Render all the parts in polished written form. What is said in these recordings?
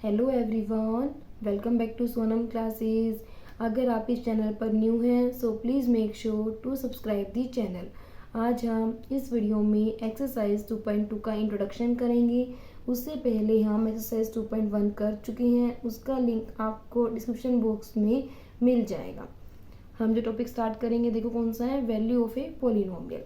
Hello everyone, welcome back to Sonam classes. अगर आप इस चैनल पर न्यू हैं so please make sure to subscribe the channel. आज हम इस वीडियो में एक्सरसाइज 2.2 का इंट्रोडक्शन करेंगे। उससे पहले हम एक्सरसाइज 2.1 कर चुके हैं, उसका लिंक आपको डिस्क्रिप्शन बॉक्स में मिल जाएगा। हम जो टॉपिक स्टार्ट करेंगे देखो कौन सा है, वैल्यू ऑफ ए पोलिनोमियल,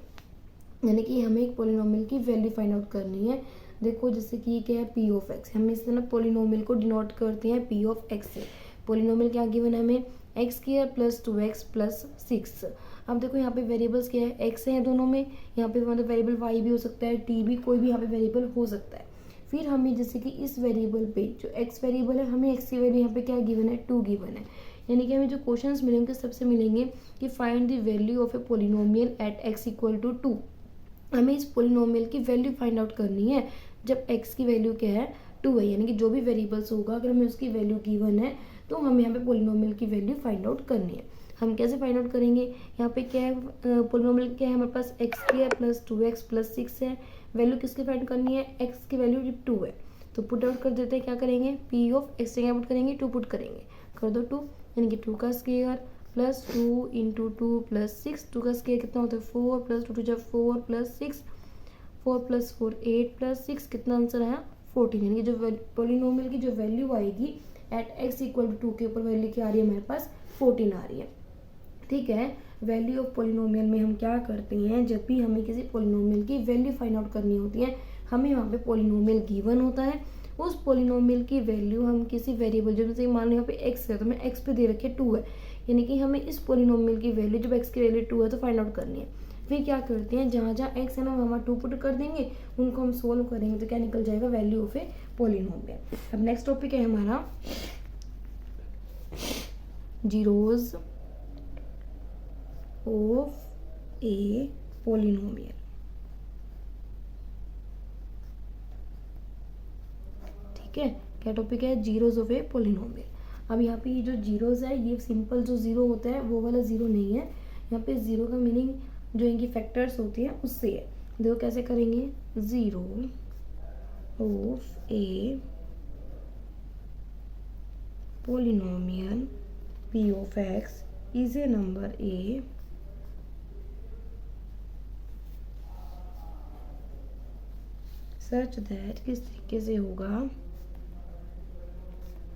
यानी कि हमें एक पोलिनोमियल की वैल्यू फाइंड आउट करनी है। देखो जैसे कि क्या है, पी ऑफ एक्स, हम इससे ना पोलिनोमियल को डिनोट करते हैं पी ऑफ एक्स से। पोलिनोमियल क्या गिवन है हमें, x square plus 2x plus 6। अब देखो यहाँ पे वेरिएबल्स क्या है, एक्स है दोनों में, यहाँ पे मतलब वेरिएबल वाई भी हो सकता है, टी भी, कोई भी यहाँ पे वेरिएबल हो सकता है। फिर हमें जैसे कि इस वेरिएबल पे जो एक्स वेरिएबल है, हमें एक्स की वैल्यू यहाँ पे क्या गिवन है, 2 गिवन है। यानी कि हमें जो क्वेश्चंस मिलेंगे सबसे मिलेंगे कि find the value of a polynomial at x equal to 2। हमें इस पोलिनोमियल की वैल्यू फाइंड आउट करनी है जब x की वैल्यू क्या है, 2 है। यानी कि जो भी वेरिएबल्स होगा अगर हमें उसकी वैल्यू गिवन है तो हमें यहाँ पे पोलिनोमियल की वैल्यू फाइंड आउट करनी है। हम कैसे फाइंड आउट करेंगे, यहाँ पे क्या है, पोलिनोमियल क्या है हमारे पास, x square plus 2x plus 6 है। वैल्यू किसकी फाइंड करनी है, x की वैल्यू 2 है, तो पुट आउट कर देते हैं। क्या करेंगे, p ऑफ x से क्या पुट करेंगे, 2 पुट करेंगे, कर दो 2, यानी कि 2 का स्क्वायर प्लस 2 इंटू 2 प्लस 6, 2 का स्क्वायर कितना होता है 4 प्लस 2 जब 4 प्लस 6, 4 प्लस 4 8 प्लस 6, कितना आंसर आया 14। यानी कि जो पोलिनोमियल की जो वैल्यू आएगी एट एक्स इक्वल टू 2 के ऊपर वैल्यू क्या आ रही है हमारे पास, 14 आ रही है। ठीक है, वैल्यू ऑफ पोलिनोमियल में हम क्या करते हैं, जब भी हमें किसी पोलिनोमियल की वैल्यू फाइंड आउट करनी होती है, हमें वहाँ पे पोलिनोमियल गिवन होता है। उस पोलिनोमियल की वैल्यू हम किसी वेरिएबल, जैसे मान लो यहाँ पे एक्स है तो मैं एक्स पे दे रखे 2 है, यानी कि हमें इस पोलिनोमियल की वैल्यू जब एक्स की वैल्यू 2 है तो फाइंड आउट करनी है। फिर क्या करते हैं, जहाँ जहाँ एक्स है ना वहाँ 2 पुट कर देंगे, उनको हम सोल्व करेंगे तो क्या निकल जाएगा, वैल्यू ऑफ ए पोलिनोमियल। अब नेक्स्ट टॉपिक है हमारा जीरोज ऑफ ए पोलिनोमियल। ठीक है, क्या टॉपिक है, जीरोज ऑफ ए पोलिनोमियल। अब यहाँ पे ये जो जीरोज है, ये सिंपल जो जीरो होता है वो वाला जीरो नहीं है। यहाँ पे जीरो का मीनिंग जो इनकी फैक्टर्स होती है उससे है। देखो कैसे करेंगे, zero of a polynomial P of x is a number A such that, किस तरीके से होगा,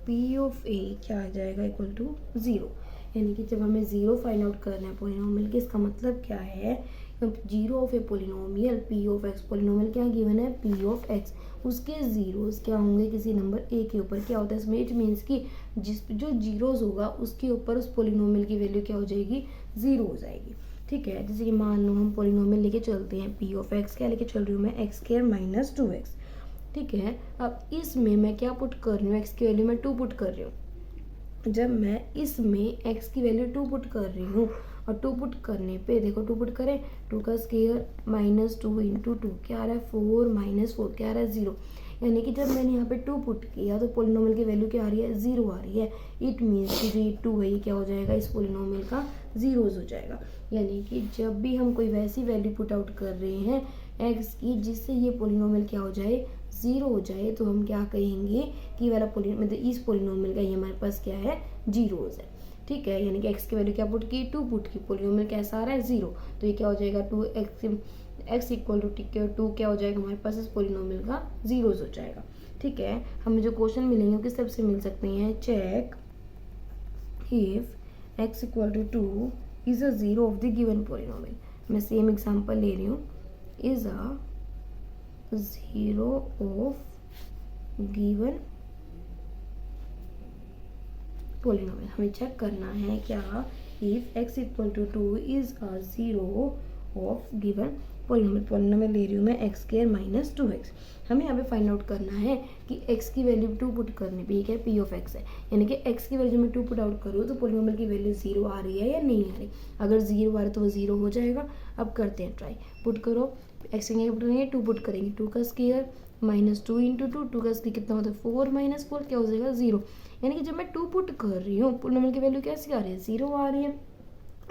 पी ऑफ ए क्या आ जाएगा, इक्वल टू 0। यानी कि जब हमें 0 फाइंड आउट करना है पोलिनोमियल के, इसका मतलब क्या है, zero of a polynomial P of x, polynomial क्या गिवन है, पी ऑफ एक्स, उसके जीरोस क्या होंगे किसी नंबर ए के ऊपर। क्या होता है इसमें, इट मीन्स कि जिस जो जीरोस होगा उसके ऊपर उस पोलिनोमियल की वैल्यू क्या हो जाएगी, 0 हो जाएगी। ठीक है, जैसे कि मान लो हम पोलिनोमियल लेके चलते हैं, पी ऑफ एक्स क्या लेके चल रही हूँ मैं, एक्स स्क्वायर माइनस 2x। ठीक है, अब इसमें मैं क्या पुट कर रही हूँ, एक्स की वैल्यू मैं 2 पुट कर रही हूँ। जब मैं इसमें एक्स की वैल्यू 2 पुट कर रही हूँ और 2 पुट करने पे देखो 2 पुट करें, 2 का स्क्वायर माइनस 2 इंटू 2 क्या आ रहा है 4 माइनस 4 क्या आ रहा है 0। यानी कि जब मैंने यहाँ पे 2 पुट किया तो पोलिनोमियल की वैल्यू क्या आ रही है, 0 आ रही है। इट मीन्स कि जो ये 2 है ये क्या हो जाएगा, इस पोलिनोमियल का जीरोज हो जाएगा। यानी कि जब भी हम कोई वैसी वैल्यू पुट आउट कर रहे हैं एक्स की जिससे ये पोलिनोमियल क्या हो जाए, 0 हो जाए, तो हम क्या कहेंगे कि वाला मतलब इस पोलिनोमियल का ये हमारे पास क्या है, जीरोज है। ठीक है, यानी कि एक्स की वैल्यू क्या पुट की, 2 पुट की, पोलिनोमियल कैसा आ रहा है 0, तो ये क्या हो जाएगा 2x इक्वल टू 2 क्या हो जाएगा हमारे पास, इस पोलिनोमियल का जीरोज हो जाएगा। ठीक है, हमें जो क्वेश्चन मिलेंगे वो किस तरह से मिल सकते हैं, check if x equal to 2 is a zero of the given polynomial. मैं सेम एग्जांपल ले रही हूँ, is a zero of given polynomial. हमें चेक करना है क्या, if x equal to 2 is a zero of given polynomial. Polynomial ले रही हूँ मैं एक्स स्क्वायर माइनस 2x। हमें यहाँ पे फाइंड आउट करना है कि x की वैल्यू 2 पुट करने पे क्या है, p ऑफ x है, यानी कि x की वैल्यू में 2 पुट आउट करूँ तो पोलिनोमियल की वैल्यू 0 आ रही है या नहीं आ रही। अगर 0 आ रहा है तो वो 0 हो जाएगा। अब करते हैं ट्राई, पुट करो, x की पुट करेंगे 2 पुट करेंगे, 2 का स्क्वायर माइनस 2 इंटू 2, 2 का स्क्वायर कितना होता है 4 माइनस 4 क्या हो जाएगा 0। यानी कि जब मैं 2 पुट कर रही हूँ पोलिनोमियल की वैल्यू कैसी आ रही है, 0 आ रही है।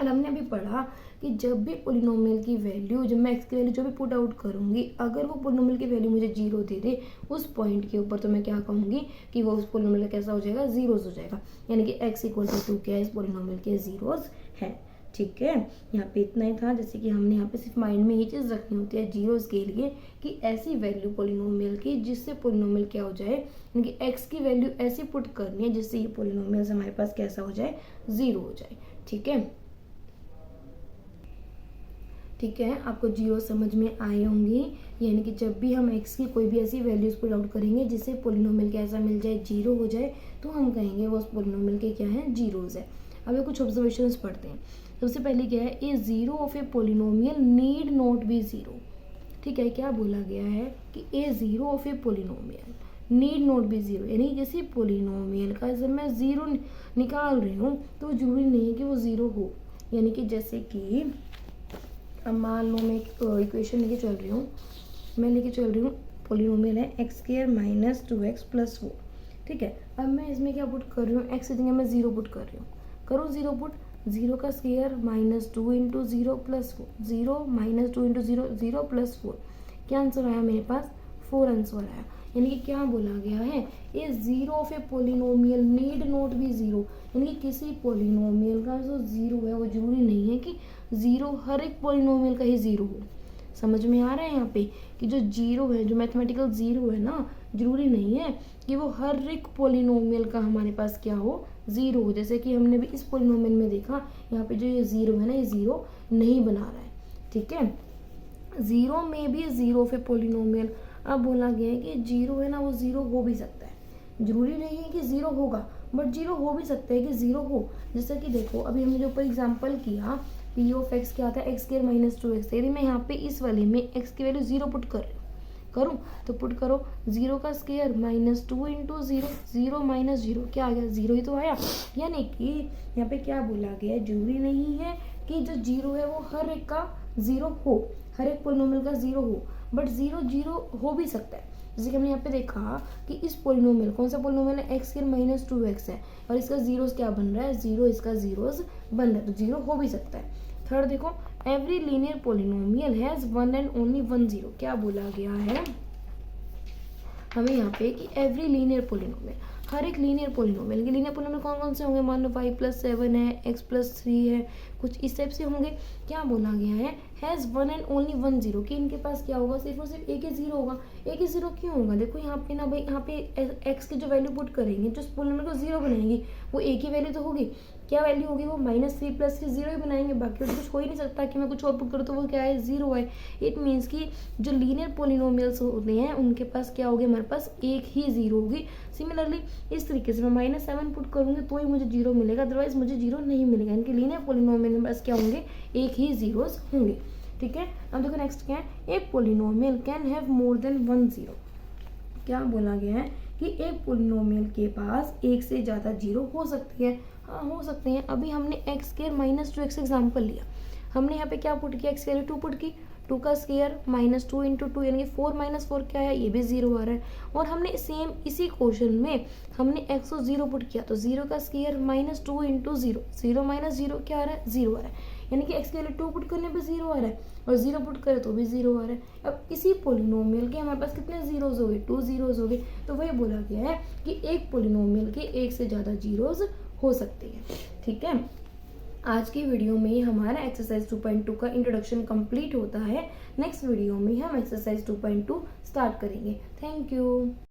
और हमने अभी पढ़ा कि जब भी पोलिनोमियल की वैल्यू, जब मैं एक्स की वैल्यू जो भी पुट आउट करूँगी, अगर वो पोलिनोमियल की वैल्यू मुझे 0 दे दे उस पॉइंट के ऊपर, तो मैं क्या कहूँगी कि वो उस पोलिनोमियल का कैसा हो जाएगा, जीरोस हो जाएगा। यानी कि x इक्वल टू 2 क्या है, इस पोलिनोमियल के जीरोस है। ठीक है, यहाँ पे इतना ही था। जैसे कि हमने यहाँ पे सिर्फ माइंड में ये चीज़ रखनी होती है जीरोस के लिए कि ऐसी वैल्यू पोलिनोमियल की जिससे पोलिनोमियल क्या हो जाए, यानी कि x की वैल्यू ऐसी पुट करनी है जिससे ये पोलिनोमियल से हमारे पास कैसा हो जाए, 0 हो जाए। ठीक है, ठीक है, आपको जीरो समझ में आए होंगे। यानी कि जब भी हम x की कोई भी ऐसी वैल्यूज पुट आउट करेंगे जिससे पोलिनोमियल कैसा मिल जाए, 0 हो जाए, तो हम कहेंगे वो उस पोलिनोमियल के क्या है, जीरोज है। अब कुछ ऑब्जर्वेशंस पढ़ते हैं। सबसे पहले क्या है, a zero of a polynomial need not be zero. ठीक है, क्या बोला गया है कि a zero of a polynomial need not be zero, यानी जैसे पोलिनोमियल का जब मैं जीरो निकाल रही हूँ तो जरूरी नहीं है कि वो जीरो हो। यानी कि जैसे कि अब मान लो मैं इक्वेशन लेके चल रही हूँ, पोलिनोमियल है x square minus 2x plus 4। ठीक है, अब मैं इसमें क्या पुट कर रही हूँ, एक्स की जगह मैं 0 पुट कर रही हूँ। करूँ 0 पुट, 0 का square minus 2 into 0 plus 4, 0 minus 2 into 0, 0 plus 4। क्या आंसर आया मेरे पास, 4 आंसर आया। यानी कि क्या बोला गया है, a zero of a polynomial need not be zero, यानी कि किसी पोलिनोमियल का जो जीरो है वो जरूरी नहीं है कि जीरो हर एक पोलिनोमियल का ही जीरो हो। समझ में आ रहा है यहाँ पे कि जो जीरो है, जो मैथमेटिकल जीरो है ना, जरूरी नहीं है कि वो हर एक पोलिनोमियल का हमारे पास क्या हो, जीरो हो। जैसे कि हमने भी इस पोलिनोमियल में देखा, यहाँ पे जो ये जीरो है ना, ये जीरो नहीं बना रहा है। ठीक है, जीरो में भी जीरो ऑफ ए पोलिनोमियल। अब बोला गया है कि जीरो है ना, वो जीरो हो भी सकता है, जरूरी नहीं है कि जीरो होगा, बट जीरो हो भी सकता है कि जीरो हो। जैसे कि देखो अभी हमने जो ऊपर एग्जांपल किया, पी ऑफ एक्स क्या आता है, एक्स स्क्वायर माइनस 2x। यदि मैं यहाँ पे इस वाले में एक्स की वैल्यू 0 पुट कर रही हूँ, करूँ तो पुट करो, 0 का स्क्वायर माइनस 2 इंटू 0, 0 माइनस 0 क्या आ गया, 0 ही तो आया। यानी कि यहाँ पे क्या बोला गया है, जरूरी नहीं है कि जो जीरो है वो हर एक का जीरो हो, हर एक पोलिनोमियल का जीरो हो, बट जीरो जीरो हो भी सकता है। जैसे कि हमने यहाँ पे देखा कि इस पोलिनोमियल, कौन सा पोलिनोमियल है, एक्स स्क्वायर माइनस 2x है, और इसका जीरोस क्या बन रहा है, जीरो, इसका जीरोस बन रहा है, तो जीरो हो भी सकता है। थर्ड देखो, every linear polynomial has one and only one zero. क्या बोला गया है हमें यहाँ पे कि एवरी लीनियर पोलिनोमियल, हर एक लीनियर पोलिनोमियल के लीनियर पोलिनोमियल कौन कौन से होंगे, मान लो y+7 है, x+3 है, कुछ इस टाइप से होंगे। क्या बोला गया है, has one and only one zero, कि इनके पास क्या होगा, सिर्फ और सिर्फ एक ही जीरो होगा। एक ही जीरो क्यों होगा, देखो यहाँ पे ना भाई, यहाँ पे x की जो वैल्यू पुट करेंगे, जो पोलिनोमियल को जीरो बनाएंगी, वो एक ही वैल्यू तो होगी। क्या वैल्यू होगी, वो -3 + 3 जीरो ही बनाएंगे, बाकी तो कुछ हो ही नहीं सकता कि मैं कुछ और पुट करूँ तो वो क्या है, जीरो है। इट मीन्स कि जो लीनियर पोलिनोमियल्स होते हैं उनके पास क्या होगी, हमारे पास एक ही जीरो होगी। सिमिलरली इस तरीके से मैं -7 पुट करूँगी तो ही मुझे जीरो मिलेगा, अदरवाइज मुझे जीरो नहीं मिलेगा। इनके लीनियर पोलिनोमियल में बस क्या होंगे, एक ही जीरोस होंगे। ठीक है, अब देखो नेक्स्ट क्या है, a polynomial can have more than one zero. क्या बोला गया है कि एक पोलिनोमियल के पास एक से ज़्यादा जीरो हो सकती है। हाँ, हो सकते हैं। अभी हमने x square minus 2x example लिया, हमने यहाँ पे क्या पुट किया, एक्स की वैल्यू 2 पुट की, 2 का स्क्वायर माइनस 2 इंटू 2 यानी कि 4 - 4 क्या है, ये भी 0 आ रहा है। और हमने सेम इसी क्वेश्चन में हमने x को 0 पुट किया, तो 0 का स्क्वायर -2 इंटू 0, 0 - 0 क्या आ रहा है, 0 आ रहा है। यानी कि x की वैल्यू 2 पुट करने पे 0 आ रहा है, और 0 पुट करे तो भी 0 आ रहा है। अब इसी पोलिनोमियल के हमारे पास कितने जीरोज हो गए, 2 जीरोज हो गए। तो वही बोला गया है कि एक पोलिनोमियल के एक से ज़्यादा जीरोज हो सकते हैं। ठीक है, आज की वीडियो में हमारा एक्सरसाइज 2.2 का इंट्रोडक्शन कंप्लीट होता है। नेक्स्ट वीडियो में हम एक्सरसाइज 2.2 स्टार्ट करेंगे। Thank you.